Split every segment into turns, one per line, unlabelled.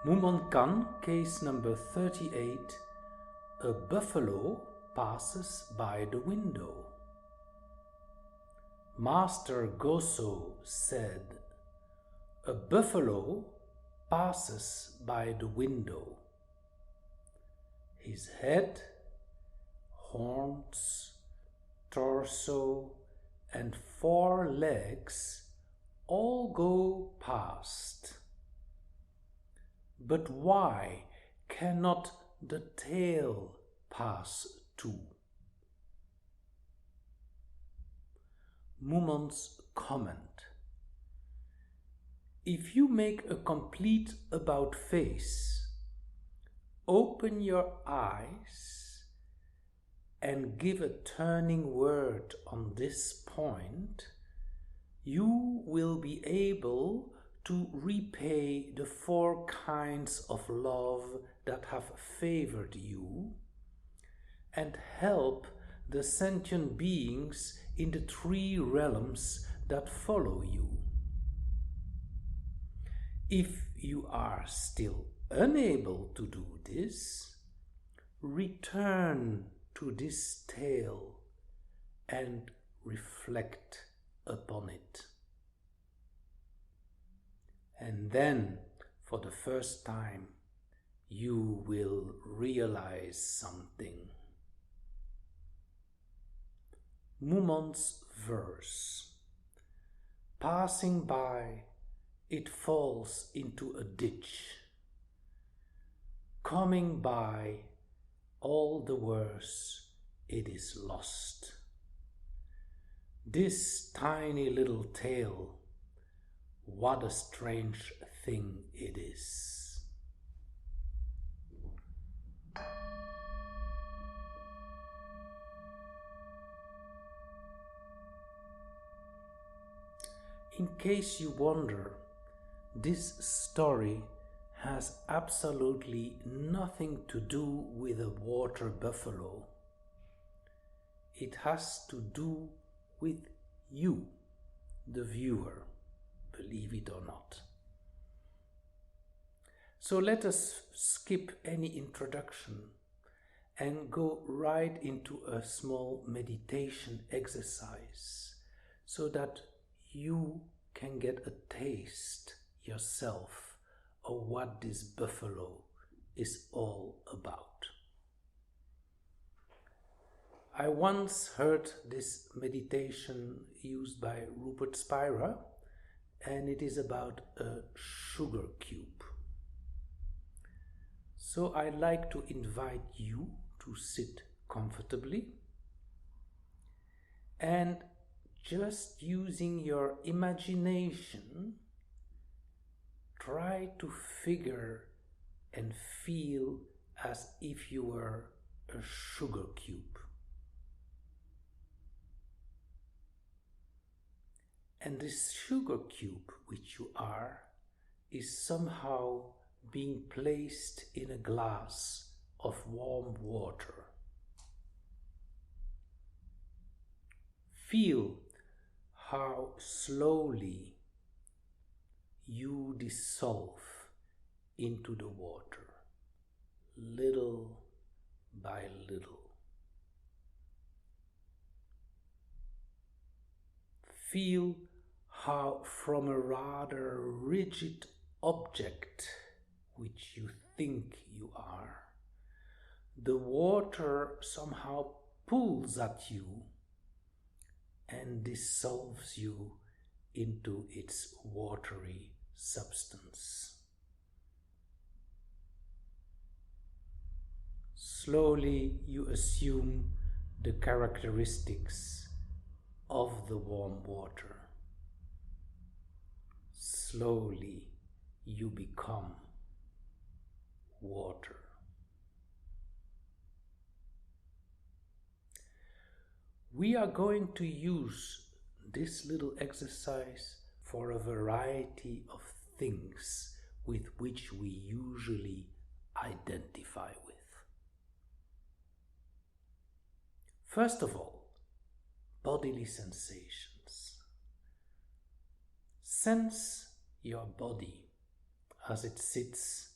Mumonkan, case number 38. A buffalo passes by the window. Master Goso said, "A buffalo passes by the window. His head, horns, torso, and 4 legs all go past. But why cannot the tail pass too?" Mumon's comment: if you make a complete about face, open your eyes and give a turning word on this point, you will be able to repay the 4 kinds of love that have favored you and help the sentient beings in the 3 realms that follow you. If you are still unable to do this, return to this tale and reflect upon it. And then, for the first time, you will realize something. Mumon's verse: passing by, it falls into a ditch. Coming by, all the worse, it is lost. This tiny little tale, what a strange thing it is. In case you wonder, this story has absolutely nothing to do with a water buffalo. It has to do with you, the viewer, believe it or not. So let us skip any introduction and go right into a small meditation exercise so that you can get a taste yourself of what this buffalo is all about. I once heard this meditation used by Rupert Spira, and it is about a sugar cube. So I'd like to invite you to sit comfortably and just using your imagination, try to figure and feel as if you were a sugar cube. And this sugar cube, which you are, is somehow being placed in a glass of warm water. Feel how slowly you dissolve into the water, little by little. Feel how from a rather rigid object, which you think you are, the water somehow pulls at you and dissolves you into its watery substance. Slowly you assume the characteristics of the warm water. Slowly you become water. We are going to use this little exercise for a variety of things with which we usually identify with. First of all, bodily sensations. Sense your body as it sits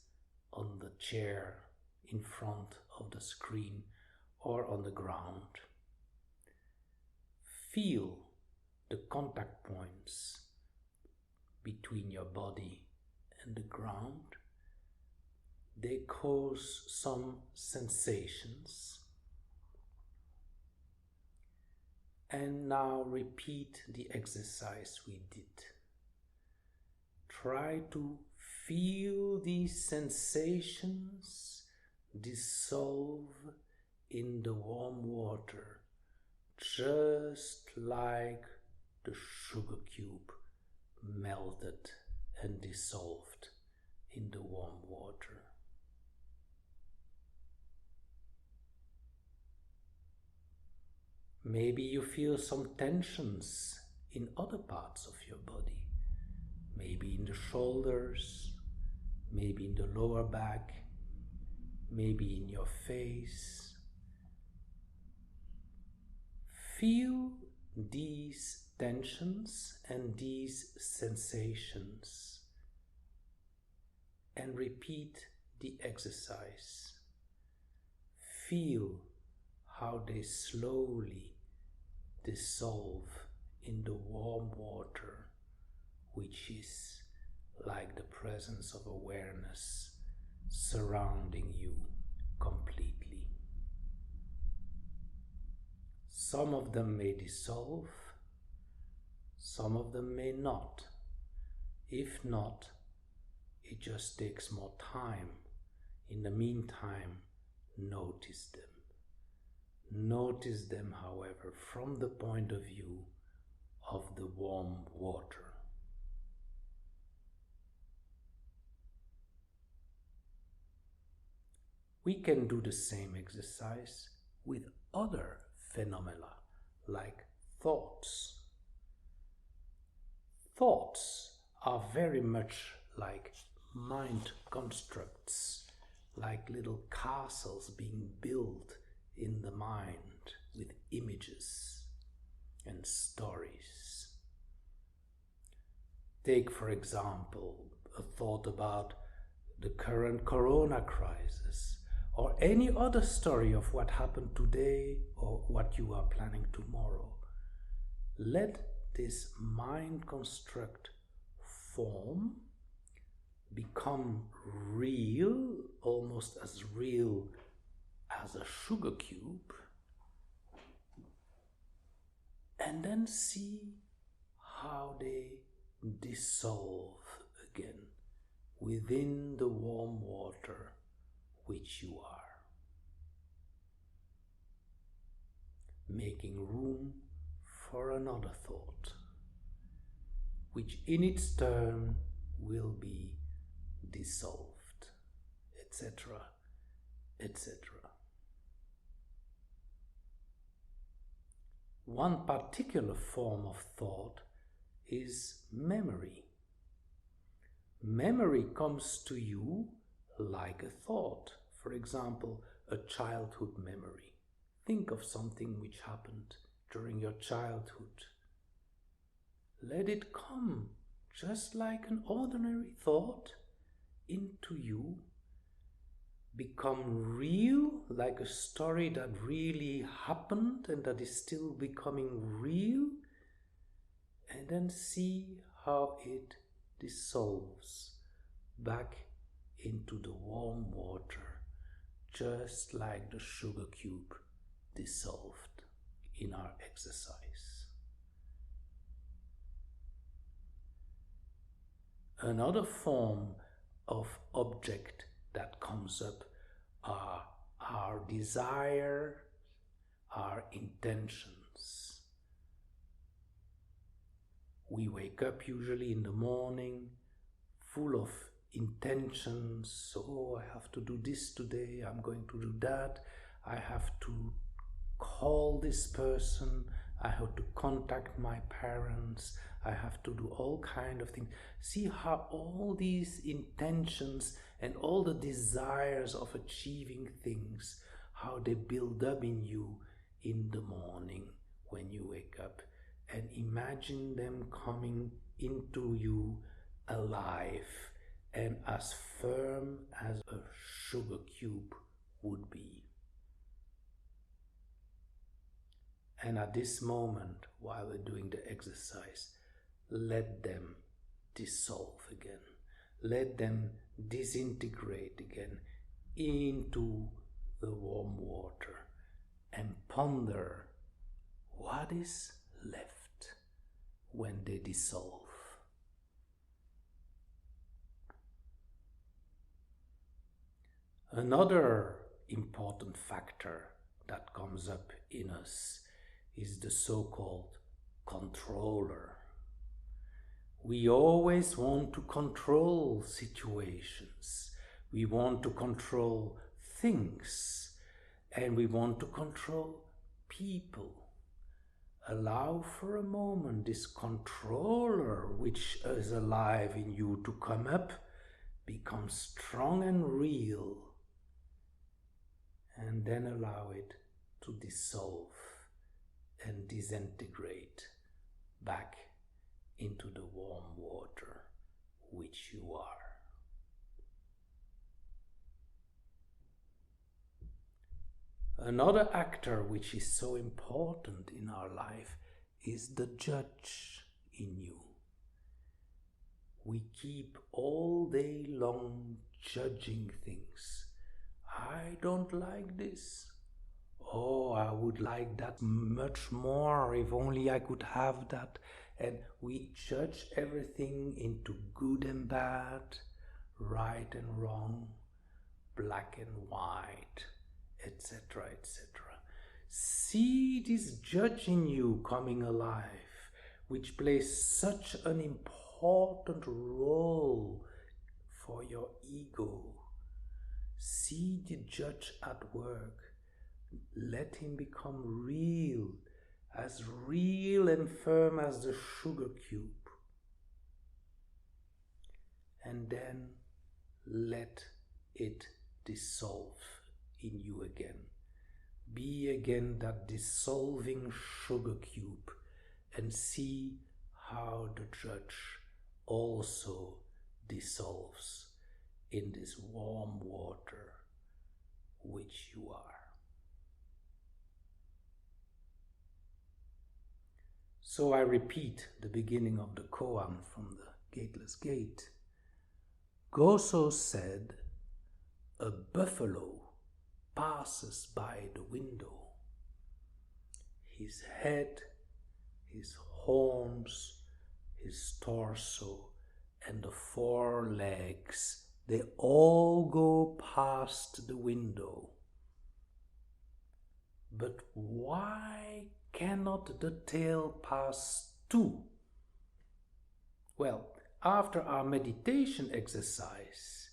on the chair in front of the screen or on the ground. Feel the contact points between your body and the ground. They cause some sensations. And now repeat the exercise we did. Try to feel these sensations dissolve in the warm water, just like the sugar cube melted and dissolved in the warm water. Maybe you feel some tensions in other parts of your body. Maybe in the shoulders, maybe in the lower back, maybe in your face. Feel these tensions and these sensations and repeat the exercise. Feel how they slowly dissolve in the warm water, which is like the presence of awareness surrounding you completely. Some of them may dissolve, some of them may not. If not, it just takes more time. In the meantime, notice them. Notice them, however, from the point of view of the warm water. We can do the same exercise with other phenomena, like thoughts. Thoughts are very much like mind constructs, like little castles being built in the mind with images and stories. Take, for example, a thought about the current corona crisis, or any other story of what happened today or what you are planning tomorrow. Let this mind construct form become real, almost as real as a sugar cube, and then see how they dissolve again within the warm water which you are, making room for another thought, which in its turn will be dissolved, etc., etc. One particular form of thought is memory. Memory comes to you like a thought. For example, a childhood memory. Think of something which happened during your childhood. Let it come just like an ordinary thought into you. Become real, like a story that really happened and that is still becoming real. And then see how it dissolves back into the warm water, just like the sugar cube dissolved in our exercise. Another form of object that comes up are our desire, our intentions. We wake up usually in the morning full of intentions. Oh, I have to do this today, I'm going to do that, I have to call this person, I have to contact my parents, I have to do all kind of things. See how all these intentions and all the desires of achieving things, how they build up in you in the morning when you wake up, and imagine them coming into you alive and as firm as a sugar cube would be. And at this moment, while we're doing the exercise, let them dissolve again. Let them disintegrate again into the warm water and ponder what is left when they dissolve. Another important factor that comes up in us is the so-called controller. We always want to control situations. We want to control things, and we want to control people. Allow for a moment this controller which is alive in you to come up, become strong and real, and then allow it to dissolve and disintegrate back into the warm water which you are. Another actor which is so important in our life is the judge in you. We keep all day long judging things. I don't like this. Oh, I would like that much more if only I could have that. And we judge everything into good and bad, right and wrong, black and white, etc., etc. See this judge in you coming alive, which plays such an important role for your ego. See the judge at work. Let him become real and firm as the sugar cube. And then let it dissolve in you again. Be again that dissolving sugar cube, and see how the judge also dissolves in this warm water which you are. So I repeat the beginning of the koan from the Gateless Gate. Goso said, a buffalo passes by the window. His head, his horns, his torso, and the 4 legs, they all go past the window. But why cannot the tail pass too? Well, after our meditation exercise,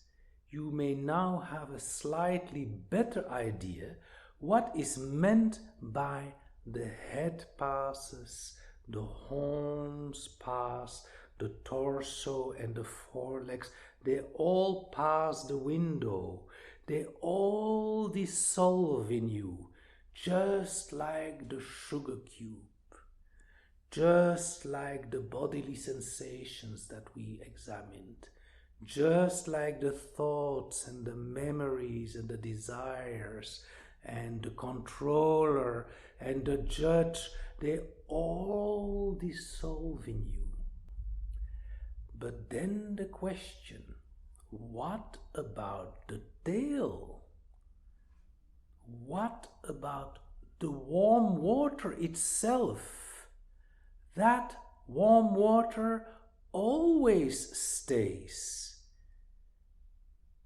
you may now have a slightly better idea what is meant by the head passes, the horns pass, the torso and the 4 legs. They all pass the window. They all dissolve in you, just like the sugar cube, just like the bodily sensations that we examined, just like the thoughts and the memories and the desires and the controller and the judge. They all dissolve in you. But then the question, what about the tail? What about the warm water itself? That warm water always stays.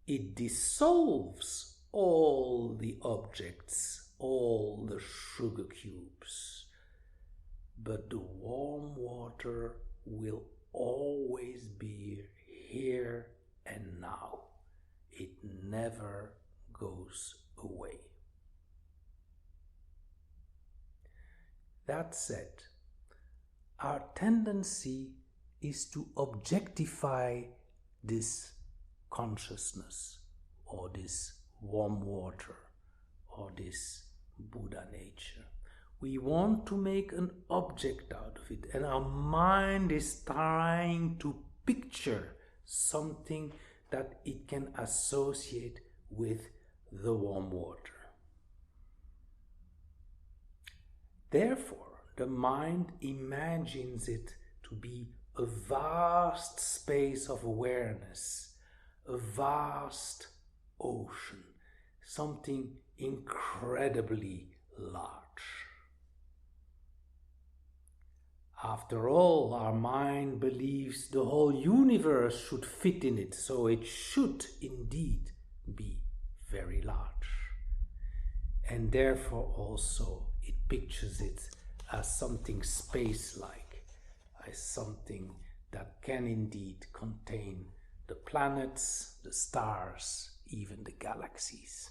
It dissolves all the objects, all the sugar cubes. But the warm water will always be here and now. It never goes away. That said, our tendency is to objectify this consciousness, or this warm water, or this Buddha nature. We want to make an object out of it, and our mind is trying to picture something that it can associate with the warm water. Therefore, the mind imagines it to be a vast space of awareness, a vast ocean, something incredibly large. After all, our mind believes the whole universe should fit in it, so it should indeed be very large. And therefore also it pictures it as something space-like, as something that can indeed contain the planets, the stars, even the galaxies.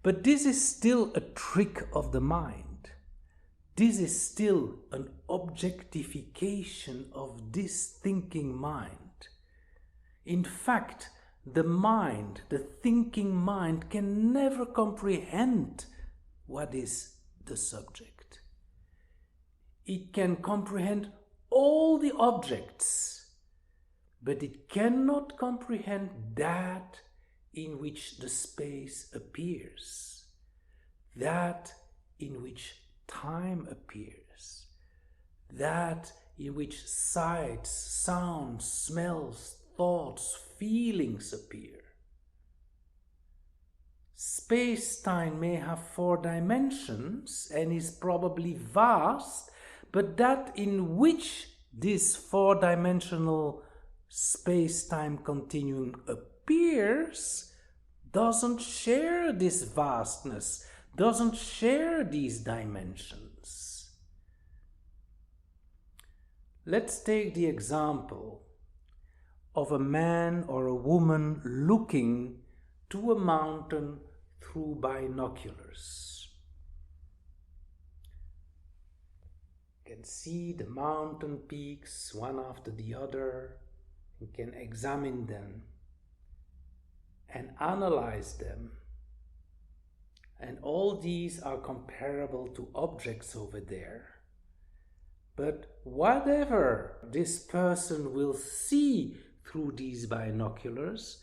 But this is still a trick of the mind. This is still an objectification of this thinking mind. In fact, the mind, the thinking mind, can never comprehend what is the subject. It can comprehend all the objects, but it cannot comprehend that in which the space appears, that in which time appears, that in which sights, sounds, smells, thoughts, feelings appear. Space-time may have 4 dimensions and is probably vast, but that in which this 4-dimensional space-time continuum appears doesn't share this vastness, doesn't share these dimensions. Let's take the example of a man or a woman looking to a mountain through binoculars. You can see the mountain peaks one after the other. You can examine them and analyze them. And all these are comparable to objects over there. But whatever this person will see through these binoculars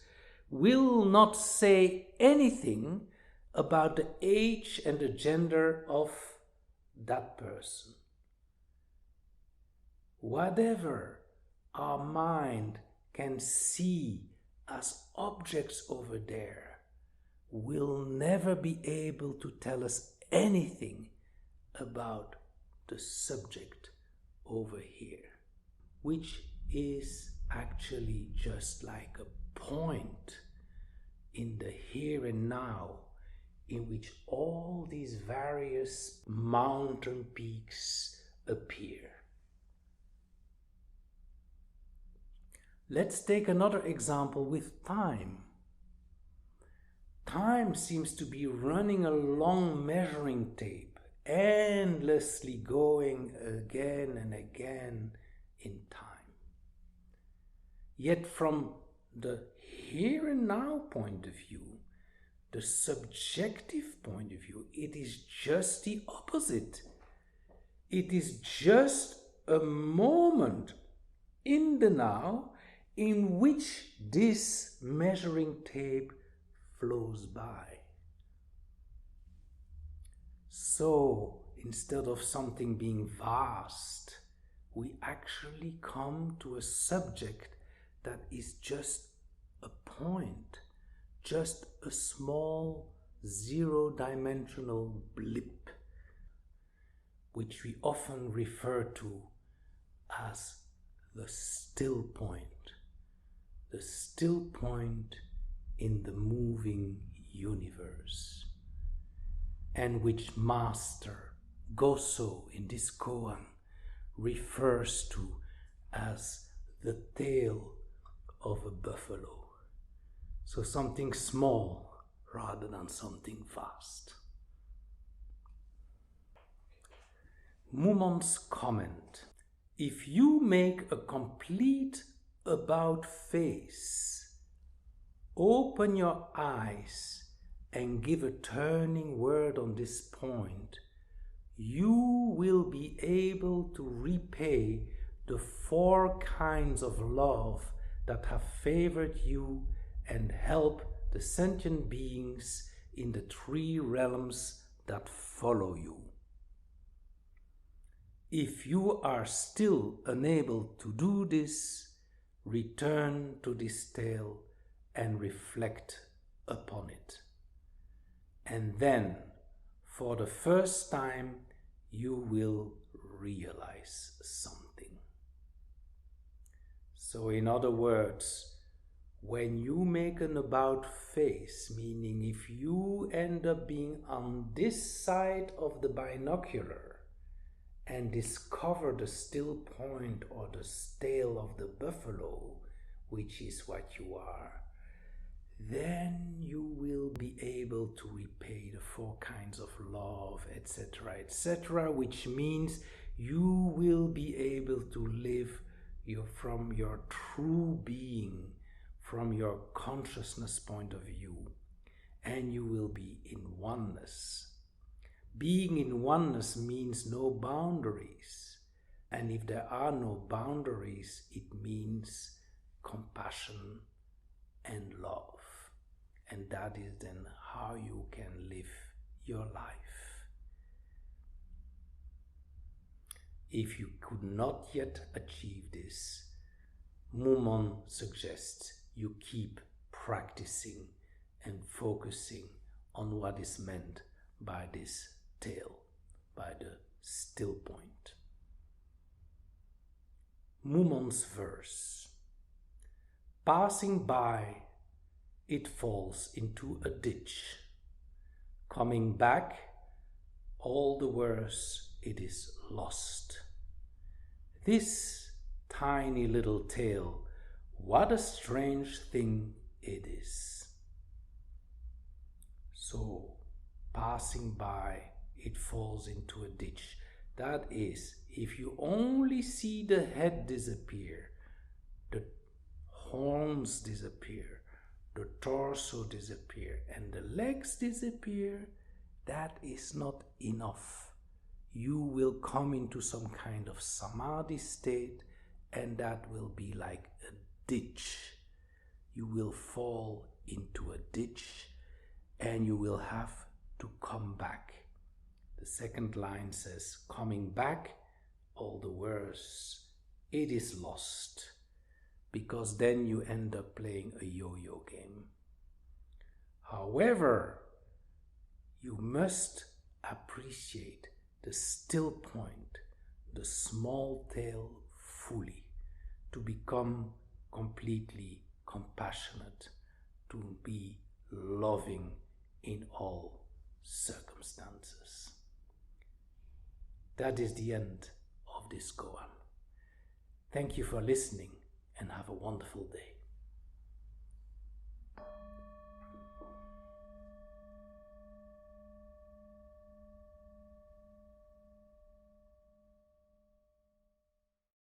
will not say anything about the age and the gender of that person. Whatever our mind can see as objects over there will never be able to tell us anything about the subject over here, which is actually just like a point in the here and now in which all these various mountain peaks appear. Let's take another example with time. Time seems to be running a long measuring tape, endlessly going again and again in time. Yet from the here and now point of view, the subjective point of view, it is just the opposite. It is just a moment in the now in which this measuring tape flows by. So, instead of something being vast, we actually come to a subject that is just a point, just a small zero-dimensional blip, which we often refer to as the still point in the moving universe, and which Master Goso in this koan refers to as the tail of a buffalo. So something small rather than something vast. Mumon's comment: if you make a complete about face, open your eyes and give a turning word on this point, you will be able to repay the 4 kinds of love that have favored you and help the sentient beings in the 3 realms that follow you. If you are still unable to do this, return to this tale and reflect upon it. And then, for the first time, you will realize something. So in other words, when you make an about face, meaning if you end up being on this side of the binocular and discover the still point or the tail of the buffalo, which is what you are, then you will be able to repay the 4 kinds of love, etc., etc., which means you will be able to live from your true being, from your consciousness point of view, and you will be in oneness. Being in oneness means no boundaries, and if there are no boundaries, it means compassion and love. And that is then how you can live your life. If you could not yet achieve this, Mumon suggests you keep practicing and focusing on what is meant by this tale, by the still point. Mumon's verse. Passing by, it falls into a ditch. Coming back, all the worse, it is lost. This tiny little tale, what a strange thing it is. So, passing by, it falls into a ditch. That is, if you only see the head disappear, the horns disappear, the torso disappear, and the legs disappear, that is not enough. You will come into some kind of samadhi state, and that will be like a ditch. You will fall into a ditch, and you will have to come back. The second line says, coming back, all the worse, it is lost, because then you end up playing a yo-yo game. However, you must appreciate the still point, the small tail fully, to become completely compassionate, to be loving in all circumstances. That is the end of this koan. Thank you for listening and have a wonderful day.